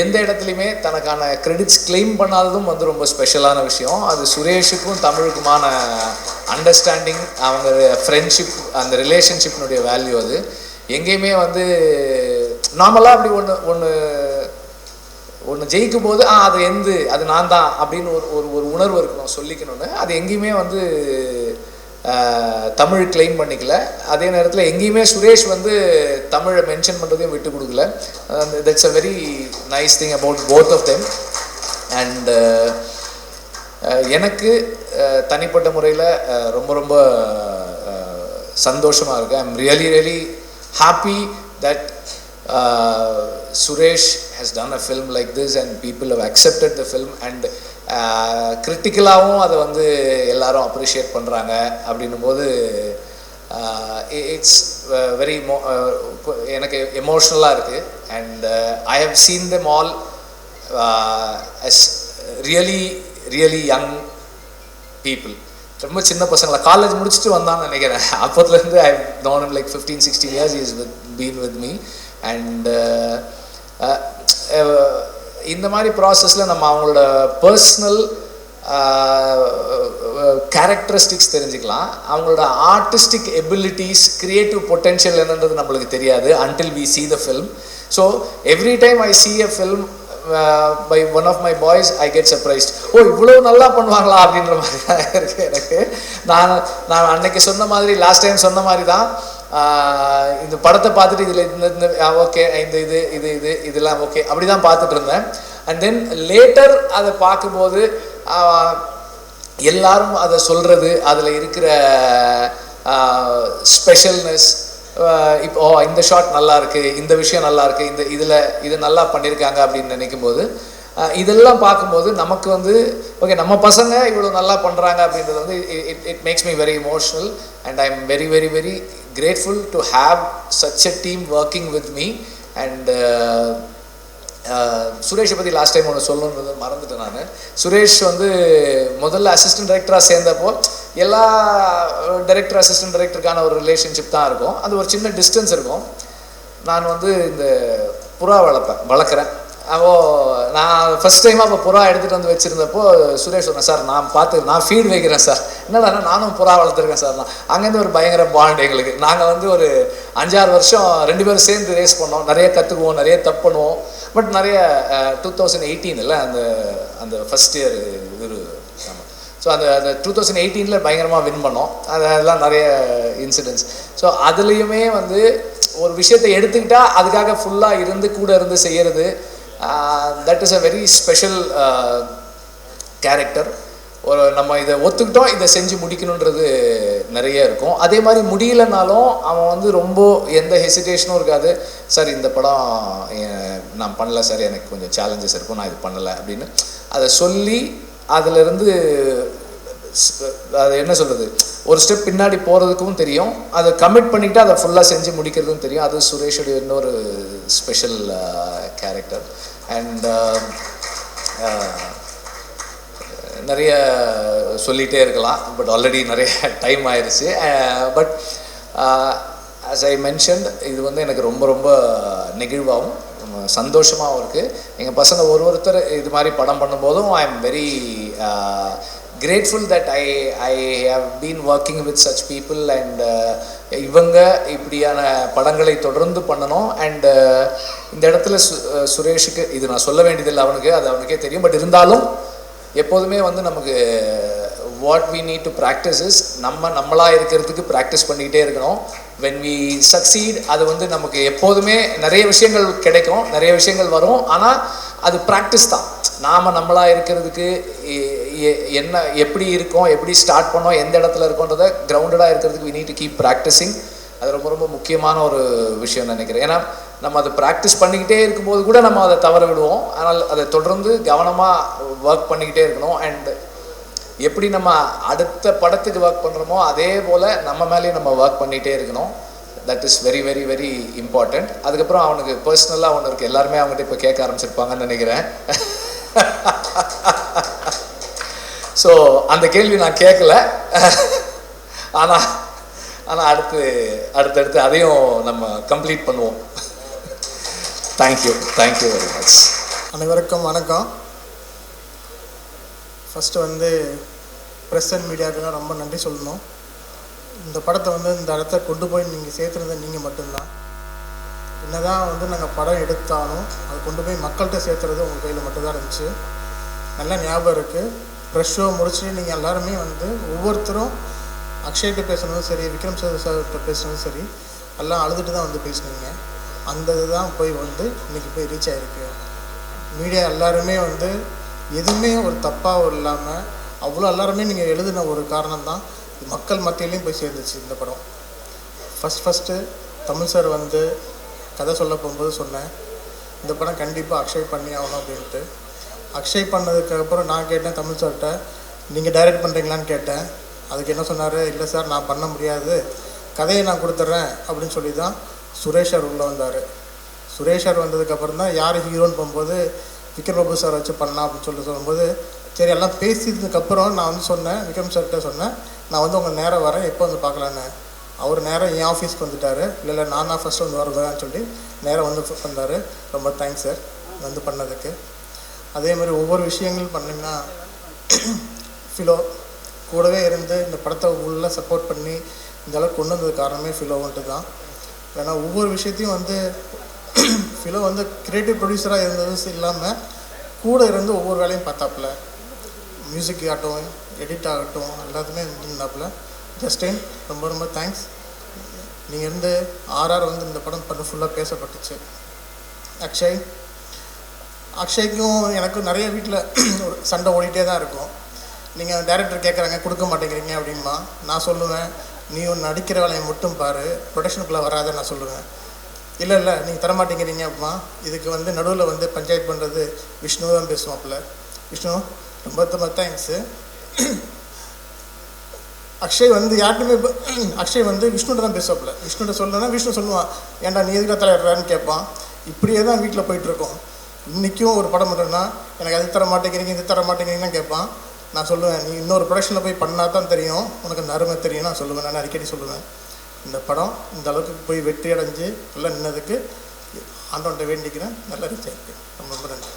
எந்த இடத்துலையுமே தனக்கான கிரெடிட்ஸ் கிளைம் பண்ணாததும் வந்து ரொம்ப ஸ்பெஷலான விஷயம். அது சுரேஷுக்கும் தமிழுக்குமான அண்டர்ஸ்டாண்டிங், அவங்க ஃப்ரெண்ட்ஷிப், அந்த ரிலேஷன்ஷிப்னுடைய வேல்யூ அது எங்கேயுமே வந்து நார்மலாக அப்படி ஒன்று ஜெயிக்கும் போது அது அது நான் தான் அப்படின்னு ஒரு உணர்வு இருக்கணும், சொல்லிக்கணும்னு. அது எங்கேயுமே வந்து தமிழ் கிளைம் பண்ணிக்கல. அதே நேரத்தில் எங்கேயுமே சுரேஷ் வந்து தமிழை மென்ஷன் பண்ணுறதையும் விட்டு கொடுக்கல. That's a very nice thing about both of them. And எனக்கு தனிப்பட்ட முறையில் ரொம்ப ரொம்ப சந்தோஷமாக இருக்குது. I am really really happy that Suresh has done a film like this and people have accepted the film and கிரிட்டிக்கலாகவும் அதை வந்து எல்லாரும் அப்ரிஷியேட் பண்ணுறாங்க. அப்படின்னும் போது இட்ஸ் வெரி எனக்கு எமோஷ்னலாக இருக்குது. And I have seen them all as really really young people. ரொம்ப சின்ன பசங்களை காலேஜ் முடிச்சுட்டு வந்தான்னு நினைக்கிறேன். அப்போதுலேருந்து I have known him like 15-16 years. he has been with me. And இந்த மாதிரி ப்ராசஸில் நம்ம அவங்களோட பர்சனல் கேரக்டரிஸ்டிக்ஸ் தெரிஞ்சுக்கலாம். அவங்களோட ஆர்டிஸ்டிக் எபிலிட்டிஸ், கிரியேட்டிவ் பொட்டென்ஷியல் என்னன்றது நம்மளுக்கு தெரியாது until we see the film. So every time I see a film by one of my boys, I get surprised. இவ்வளோ நல்லா பண்ணுவாங்களா அப்படின்ற மாதிரி தான் இருக்குது எனக்கு. நான் அன்னைக்கு சொன்ன மாதிரி, லாஸ்ட் டைம் சொன்ன மாதிரி தான், இந்த படத்தை பார்த்துட்டு இதில் இந்த ஓகே, இதெல்லாம் ஓகே அப்படி தான் பார்த்துட்டு இருந்தேன். அண்ட் தென் லேட்டர் அதை பார்க்கும்போது எல்லாரும் அதை சொல்கிறது, அதில் இருக்கிற ஸ்பெஷல்னஸ், இப்போ இந்த ஷாட் நல்லா இருக்குது, இந்த விஷயம் நல்லா இருக்குது, இது நல்லா பண்ணியிருக்காங்க அப்படின்னு நினைக்கும் போது, இதெல்லாம் பார்க்கும்போது நமக்கு வந்து ஓகே, நம்ம பசங்க இவ்வளோ நல்லா பண்ணுறாங்க அப்படின்றது வந்து it makes me very emotional. And I am very very very grateful to have such a team working with me. And சுரேஷை பற்றி லாஸ்ட் டைம் ஒன்று சொல்லணுன்றது மறந்துட்டேன் நான். சுரேஷ் வந்து முதல்ல அசிஸ்டன்ட் டைரக்டராக சேர்ந்தப்போ எல்லா டைரக்டர் அசிஸ்டன்ட் டைரக்டருக்கான ஒரு ரிலேஷன்ஷிப் தான் இருக்கும். அது ஒரு சின்ன டிஸ்டன்ஸ் இருக்கும். நான் வந்து இந்த புறா வளர்க்குறேன். நான் ஃபஸ்ட் டைமாக அப்போ புறா எடுத்துகிட்டு வந்து வச்சுருந்தப்போ சுரேஷ் சொன்னேன், சார் நான் ஃபீட் வைக்கிறேன் சார். என்னடா நானும் புறா வளர்த்துருக்கேன் சார். அங்கேருந்து ஒரு பயங்கர பாண்ட் எங்களுக்கு. நாங்கள் வந்து ஒரு 5-6 வருஷம் 2 பேரும் சேர்ந்து ரேஸ் பண்ணோம். நிறைய கற்றுக்குவோம், நிறைய தப்பு பண்ணுவோம். பட் நிறைய 2018 அந்த ஃபஸ்ட் இயர் இது. ஸோ அந்த 2018 பயங்கரமாக வின் பண்ணோம். அதெல்லாம் நிறைய இன்சிடென்ட்ஸ். ஸோ அதுலேயுமே வந்து ஒரு விஷயத்தை எடுத்துக்கிட்டால் அதுக்காக ஃபுல்லாக இருந்து கூட இருந்து செய்கிறது, that is a very special character. ஒரு நம்ம இதை ஒத்துக்கிட்டோம், இதை செஞ்சு முடிக்கணுன்றது நிறைய இருக்கும். அதே மாதிரி முடியலனாலும் அவன் வந்து ரொம்ப எந்த ஹெசிடேஷனும் இருக்காது. சார் இந்த படம் நான் பண்ணல சார், எனக்கு கொஞ்சம் சேலஞ்சஸ் இருக்கும், நான் இது பண்ணலை அப்படின்னு அதை சொல்லி அதிலிருந்து அது என்ன சொல்கிறது, ஒரு ஸ்டெப் பின்னாடி போகிறதுக்கும் தெரியும், அதை கமிட் பண்ணிவிட்டு அதை ஃபுல்லாக செஞ்சு முடிக்கிறதும் தெரியும். அது சுரேஷுடைய இன்னொரு ஸ்பெஷல் கேரக்டர். அண்ட் நிறைய சொல்லிகிட்டே இருக்கலாம், பட் ஆல்ரெடி நிறைய டைம் ஆயிடுச்சு. பட் ஆஸ் ஐ மென்ஷன்ட், இது வந்து எனக்கு ரொம்ப ரொம்ப நெகிழ்வாகவும் சந்தோஷமாகவும் இருக்குது. எங்கள் பசங்க ஒருத்தர் இது மாதிரி படம் பண்ணும்போதும் I am very grateful that I have been working with such people. and இவங்க இப்படியான படங்களை தொடர்ந்து பண்ணணும். அண்ட் இந்த இடத்துல சுரேஷுக்கு இது நான் சொல்ல வேண்டியதில்லை, அது அவனுக்கே தெரியும். பட் இருந்தாலும் எப்போதுமே வந்து நமக்கு what we need to practice is நம்மளாக இருக்கிறதுக்கு ப்ராக்டிஸ் பண்ணிக்கிட்டே இருக்கணும். வென் வி சக்சீட், அது வந்து நமக்கு எப்போதுமே நிறைய விஷயங்கள் கிடைக்கும், நிறைய விஷயங்கள் வரும். ஆனால் அது ப்ராக்டிஸ் தான். நாம் நம்மளாக இருக்கிறதுக்கு என்ன எப்படி இருக்கோம், எப்படி ஸ்டார்ட் பண்ணோம், எந்த இடத்துல இருக்கோன்றதை கிரவுண்டடாக இருக்கிறதுக்கு we need to keep practising. அது ரொம்ப ரொம்ப முக்கியமான ஒரு விஷயம் நினைக்கிறேன். ஏன்னா நம்ம அதை ப்ராக்டிஸ் பண்ணிக்கிட்டே இருக்கும்போது கூட நம்ம அதை தவற விடுவோம். ஆனால் அதை தொடர்ந்து கவனமாக ஒர்க் பண்ணிக்கிட்டே இருக்கணும். அண்ட் எப்படி நம்ம அடுத்த படத்துக்கு ஒர்க் பண்ணுறோமோ அதே போல் நம்ம மேலேயும் நம்ம ஒர்க் பண்ணிகிட்டே இருக்கணும். That is very very very important. அதுக்கப்புறம் அவனுக்கு பர்சனலாக ஒன்று இருக்குது, எல்லாருமே அவங்ககிட்ட இப்போ கேட்க ஆரம்பிச்சிருப்பாங்கன்னு நினைக்கிறேன். ஸோ அந்த கேள்வி நான் கேட்கல, ஆனால் அடுத்தடுத்து அதையும் நம்ம கம்ப்ளீட் பண்ணுவோம். Thank you very much. அனைவருக்கும் வணக்கம். ஃபஸ்ட்டு வந்து ப்ரெஸ் அண்ட் மீடியாவுக்கெல்லாம் ரொம்ப நன்றி சொல்லணும். இந்த படத்தை வந்து இந்த இடத்த கொண்டு போய் நீங்கள் சேர்த்துனது நீங்கள் மட்டும்தான். என்னதான் வந்து நாங்கள் படம் எடுத்தாலும் அதை கொண்டு போய் மக்கள்கிட்ட சேர்த்துறது உங்கள் கையில் மட்டும்தான் இருந்துச்சு. நல்லா ஞாபகம் இருக்குது. ப்ரெஷ் ஷோ முடிச்சுட்டு நீங்கள் எல்லாருமே வந்து ஒவ்வொருத்தரும் அக்ஷய்கிட்ட பேசுனதும் சரி, விக்ரம் சார்கிட்ட பேசுனதும் சரி, எல்லாம் அழுதுட்டு தான் வந்து பேசுனீங்க. அந்த இதுதான் போய் வந்து இன்றைக்கி போய் ரீச் ஆகிருக்கு. மீடியா எல்லாருமே வந்து எதுவுமே ஒரு தப்பாக இல்லாமல் அவ்வளோ எல்லாருமே நீங்கள் எழுதின ஒரு காரணம் தான் மக்கள் மத்தியிலையும் போய் சேர்ந்துச்சு இந்த படம். ஃபஸ்ட்டு தமிழ் சார் வந்து கதை சொல்ல போகும்போது சொன்னேன், இந்த படம் கண்டிப்பாக அக்ஷய் பண்ணி ஆகணும் அப்படின்ட்டு. அக்ஷய் பண்ணதுக்கப்புறம் நான் கேட்டேன் தமிழ் சார்கிட்ட, நீங்கள் டைரக்ட் பண்ணுறீங்களான்னு கேட்டேன். அதுக்கு என்ன சொன்னார், இல்லை சார் நான் பண்ண முடியாது, கதையை நான் கொடுத்துட்றேன் அப்படின்னு சொல்லி தான் சுரேஷ் சார் உள்ளே வந்தார். சுரேஷ் சார் வந்ததுக்கப்புறம் தான் யார் ஹீரோன்னு போகும்போது விக்ரம் பிரபு சார் வச்சு பண்ணலாம் அப்படின்னு சொல்லும்போது, சரி எல்லாம் பேசியதுக்கப்புறம் நான் வந்து சொன்னேன், விக்ரம் சார்கிட்ட சொன்னேன், நான் வந்து உங்கள் நேரம் வரேன், எப்போ வந்து பார்க்கலான்னு. அவர் நேரம் என் ஆஃபீஸ்க்கு வந்துட்டார். இல்லை நான் தான் ஃபஸ்ட்டு வந்து வருவேன்னு சொல்லி நேரம் வந்து வந்தார். ரொம்ப தேங்க்ஸ் சார் வந்து பண்ணதுக்கு. அதே மாதிரி ஒவ்வொரு விஷயங்கள் பண்ணிங்கன்னா ஃபிலோ கூடவே இருந்து இந்த படத்தை உள்ளே சப்போர்ட் பண்ணி இந்த அளவுக்கு கொண்டு வந்தது காரணமே ஃபிலோன்ட்டு தான். ஏன்னா ஒவ்வொரு விஷயத்தையும் வந்து ஃபிலோ வந்து கிரியேட்டிவ் ப்ரொடியூசராக இருந்தது இல்லாமல் கூட இருந்து ஒவ்வொரு வேலையும் பார்த்தாப்புல. மியூசிக் ஆகட்டும், எடிட் ஆகட்டும், எல்லாத்துமே இருந்தாப்புல. ஜஸ்டின் ரொம்ப ரொம்ப தேங்க்ஸ். நீங்கள் இருந்து ஆர்ஆர் வந்து இந்த படம் பண்ண ஃபுல்லாக பேசப்பட்டுச்சு. அக்ஷய்க்கும் எனக்கும் நிறைய வீட்டில் ஒரு சண்டை ஓடிட்டே தான் இருக்கும். நீங்கள் டைரக்டர் கேட்குறாங்க கொடுக்க மாட்டேங்கிறீங்க அப்படின்மா. நான் சொல்லுவேன், நீ ஒன்று நடிக்கிற வேலையை மட்டும் பாரு, ப்ரொடக்ஷனுக்குள்ளே வராத நான் சொல்லுவேன். இல்லை நீங்கள் தரமாட்டேங்கிறீங்க அப்படிமா. இதுக்கு வந்து நடுவில் வந்து பஞ்சாயத்து பண்ணுறது விஷ்ணு தான் பேசுவாப்புல. விஷ்ணு ரொம்ப ரொம்ப தேங்க்ஸு. அக்ஷய் வந்து யார்ட்டுமே அக்ஷய் வந்து விஷ்ணுகிட்ட தான் பேசுவாப்புல. விஷ்ணுகிட்ட சொல்லணுன்னா விஷ்ணு சொல்லுவான், ஏன்டா நீ எதுக்காக தலையிடுறான்னு கேட்பான். இப்படியே தான் வீட்டில் போயிட்டுருக்கோம். இன்றைக்கும் ஒரு படம் பண்ணுறேன்னா எனக்கு அது தர மாட்டேங்கிறீங்க இது தர மாட்டேங்கிறீங்கன்னு கேட்பான். நான் சொல்லுவேன், நீ இன்னொரு ப்ரொடக்ஷனில் போய் பண்ணால் தான் தெரியும் உனக்கு அந்த அருமை தெரியும் நான் சொல்லுவேன். நான் அடிக்கடி சொல்லுவேன், இந்த படம் இந்த அளவுக்கு போய் வெற்றி அடைஞ்சு நல்லா நின்னதுக்கு ஆண்டவன்கிட்ட வேண்டிக்கிறேன். நல்லா ரீச் ஆகிருக்கு. ரொம்ப ரொம்ப நன்றி.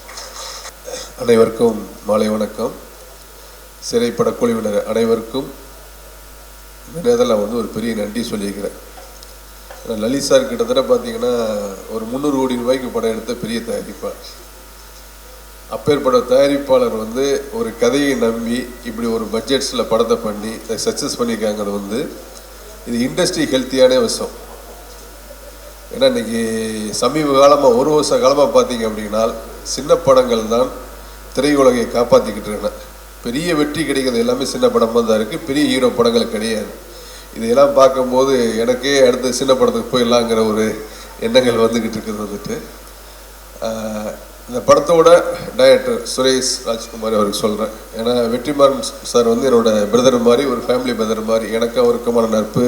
அனைவருக்கும் மாலை வணக்கம். சிறைப்பட குழுவினர் அனைவருக்கும் இந்த நேரத்தில் வந்து ஒரு பெரிய நன்றி சொல்லியிருக்கிறேன். லலித் சார் கிட்டத்தட்ட பார்த்தீங்கன்னா ஒரு 300 கோடி ரூபாய்க்கு படம் எடுத்த பெரிய தயாரிப்பாளர். அப்பேற்பட்ட தயாரிப்பாளர் வந்து ஒரு கதையை நம்பி இப்படி ஒரு பட்ஜெட்ஸில் படத்தை பண்ணி சக்ஸஸ் பண்ணியிருக்காங்கிறது வந்து இது இண்டஸ்ட்ரி ஹெல்த்தியான விஷயம். ஏன்னா இன்றைக்கி சமீப காலமாக ஒரு வருஷ காலமாக பார்த்தீங்க அப்படின்னா சின்ன படங்கள் தான் திரையுலகை காப்பாற்றிக்கிட்டு இருக்கேன். பெரிய வெற்றி கிடைக்கிறது எல்லாமே சின்ன படமாக தான் இருக்குது, பெரிய ஹீரோ படங்கள் கிடையாது. இதையெல்லாம் பார்க்கும்போது எனக்கே அடுத்து சின்ன படத்துக்கு போயிடலாங்கிற ஒரு எண்ணங்கள் வந்துக்கிட்டு இருக்குது. வந்துட்டு இந்த படத்தோட டைரக்டர் சுரேஷ் ராஜ்குமார் அவருக்கு சொல்கிறேன். ஏன்னா வெற்றிமாறன் சார் வந்து என்னோடய பிரதர் மாதிரி, ஒரு ஃபேமிலி பிரதர் மாதிரி. எனக்கு அவருக்குமான நட்பு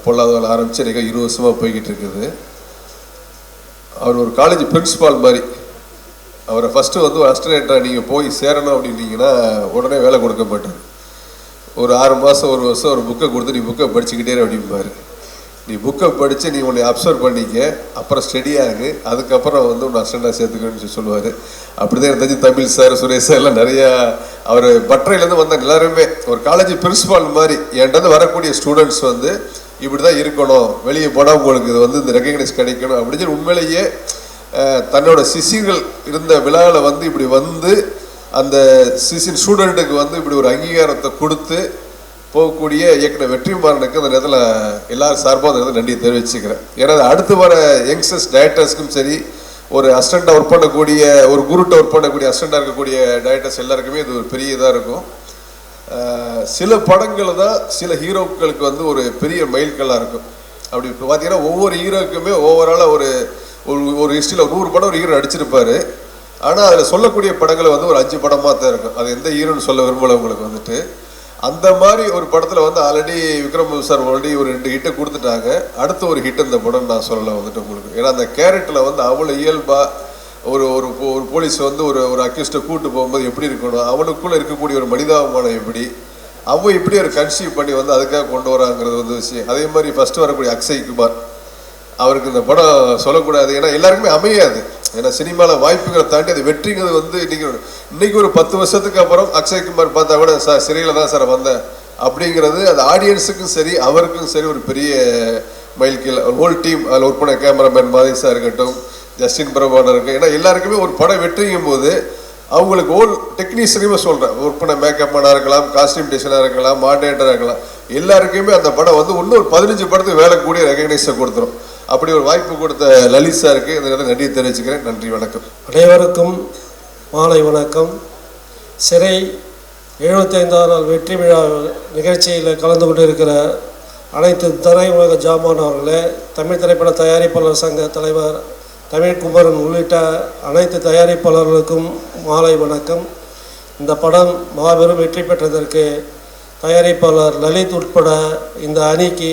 பொல்லாதவர்கள் ஆரம்பித்து எனக்கு 20 வருஷமாக போய்கிட்டு இருக்குது. அவர் ஒரு காலேஜ் பிரின்ஸிபால் மாதிரி. அவரை ஃபஸ்ட்டு வந்து ஒரு அசிஸ்டன்ட்டாக நீங்கள் போய் சேரணும் அப்படின்னீங்கன்னா உடனே வேலை கொடுக்க மாட்டார். ஒரு 6 மாதம் 1 வருஷம் ஒரு புக்கை கொடுத்து நீ புக்கை படிச்சுக்கிட்டே அப்படிம்பாரு. நீ புக்கை படித்து நீ உன்னை அப்சர்வ் பண்ணிக்க, அப்புறம் ஸ்டடியாகு, அதுக்கப்புறம் வந்து உன்னை அசிஸ்டண்டாக சேர்த்துக்கணும்னு சொல்லுவார். அப்படி தான் எனக்கு தெரிஞ்சு தமிழ் சார், சுரேஷ் சார் எல்லாம் நிறையா அவர் பட்டறையிலேருந்து வந்த எல்லாருமே ஒரு காலேஜ் பிரின்ஸிபால் மாதிரி. என்கிட்ட வரக்கூடிய ஸ்டூடெண்ட்ஸ் வந்து இப்படி தான் இருக்கணும், வெளியே போனால் உங்களுக்கு இது வந்து இந்த ரெகக்னைஸ் கிடைக்கணும் அப்படின்னு சொல்லி உண்மையிலேயே தன்னோட சிசிகள் இருந்த விழாவில் வந்து இப்படி வந்து அந்த சிசின் ஸ்டூடெண்ட்டுக்கு வந்து இப்படி ஒரு அங்கீகாரத்தை கொடுத்து போகக்கூடிய இயக்குனர் வெற்றிமாறனுக்கு அந்த நேரத்தில் எல்லாரும் சார்பாக அந்த நேரத்தில் நன்றியை தெரிவிச்சுக்கிறேன். ஏன்னா அடுத்து வர யங்ஸ்டர்ஸ் டைரக்டர்ஸ்க்கும் சரி, ஒரு அசிஸ்டண்ட்டாக ஒர்க் பண்ணக்கூடிய, ஒரு குருட்ட ஒர்க் பண்ணக்கூடிய அசிஸ்டண்ட்டாக இருக்கக்கூடிய டைரக்டர்ஸ் எல்லாருக்குமே இது ஒரு பெரிய இதாக இருக்கும். சில படங்கள் தான் சில ஹீரோக்களுக்கு வந்து ஒரு பெரிய மைல்கல்லாக இருக்கும். அப்படி இப்போ பார்த்தீங்கன்னா ஒவ்வொரு ஹீரோக்குமே ஓவராலாக ஒரு ஹிஸ்ட்ரியில் 100 படம் ஒரு ஹீரோ நடிச்சிருப்பார். ஆனால் அதில் சொல்லக்கூடிய படங்களை வந்து ஒரு 5 படமாக தான் இருக்கும். அது எந்த ஹீரோன்னு சொல்ல விரும்பல உங்களுக்கு வந்துட்டு. அந்த மாதிரி ஒரு படத்தில் வந்து ஆல்ரெடி விக்ரம் சார் ஆல்ரெடி ஒரு 2 ஹிட்டை கொடுத்துட்டாங்க. அடுத்த ஒரு ஹிட் இந்த படம் நான் சொல்லலை வந்துட்டு உங்களுக்கு. ஏன்னா அந்த கேரக்டரில் வந்து அவ்வளோ இயல்பாக ஒரு போலீஸ் வந்து ஒரு அக்யூஸ்டை கூப்பிட்டு போகும்போது எப்படி இருக்கணும், அவனுக்குள்ளே இருக்கக்கூடிய ஒரு மனிதாபிமானம் எப்படி, அவன் இப்படி ஒரு கன்சீவ் பண்ணி வந்து அதுக்காக கொண்டு வராங்கிறது வந்து விஷயம். அதே மாதிரி ஃபஸ்ட்டு வரக்கூடிய அக்ஷய் குமார், அவருக்கு இந்த படம் சொல்லக்கூடாது, ஏன்னா எல்லாருக்குமே அமையாது. ஏன்னா சினிமாவில் வாய்ப்புகளை தாண்டி அது வெற்றிங்கிறது வந்து இன்னைக்கு ஒரு 10 வருஷத்துக்கு அப்புறம் அக்ஷய்குமார் பார்த்தா கூட சிறையில் தான் சார் வந்தேன் அப்படிங்கிறது அது ஆடியன்ஸுக்கும் சரி அவருக்கும் சரி ஒரு பெரிய மைல்கீழ் ஹோல் டீம் அதில் ஒர்க் பண்ண கேமராமேன் மாதிசா இருக்கட்டும், ஜஸ்டின் பிரபாகர் இருக்கு. ஏன்னா எல்லாருக்குமே ஒரு படம் வெற்றிங்கும் போது அவங்களுக்கு ஹோல் டெக்னீஷியனுமே சொல்கிறேன், ஒர்க் பண்ண மேக்கப் மேனாக இருக்கலாம், காஸ்டியூம் டிசைனராக இருக்கலாம், மாடரேட்டராக இருக்கலாம், எல்லாருக்குமே அந்த படம் வந்து இன்னும் ஒரு 15 படத்துக்கு வேலை கூடிய ரெகக்னைஸை கொடுத்துரும். அப்படி ஒரு வாய்ப்பு கொடுத்த லலித் சாருக்கு இந்த நேரத்தில் நன்றி தெரிவிச்சுக்கிறேன். நன்றி, வணக்கம். அனைவருக்கும் மாலை வணக்கம். சிறை 75ஆம் நாள் வெற்றி விழா நிகழ்ச்சியில் கலந்து கொண்டிருக்கிற அனைத்து திரையுலக ஜாமானவர்களே, தமிழ் திரைப்பட தயாரிப்பாளர் சங்க தலைவர் தமிழ்குமரன் உள்ளிட்ட அனைத்து தயாரிப்பாளர்களுக்கும் மாலை வணக்கம். இந்த படம் மாபெரும் வெற்றி பெற்றதற்கு தயாரிப்பாளர் லலித் உட்பட இந்த அணிக்கு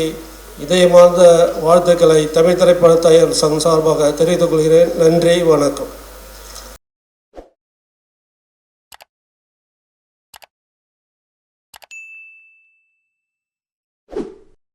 இதயமார்ந்த வாழ்த்துக்களை தமிழ் திரைப்பட தயாரிப்பாளர் சங்கம் சார்பாக தெரிவித்துக் கொள்கிறேன். நன்றி, வணக்கம்.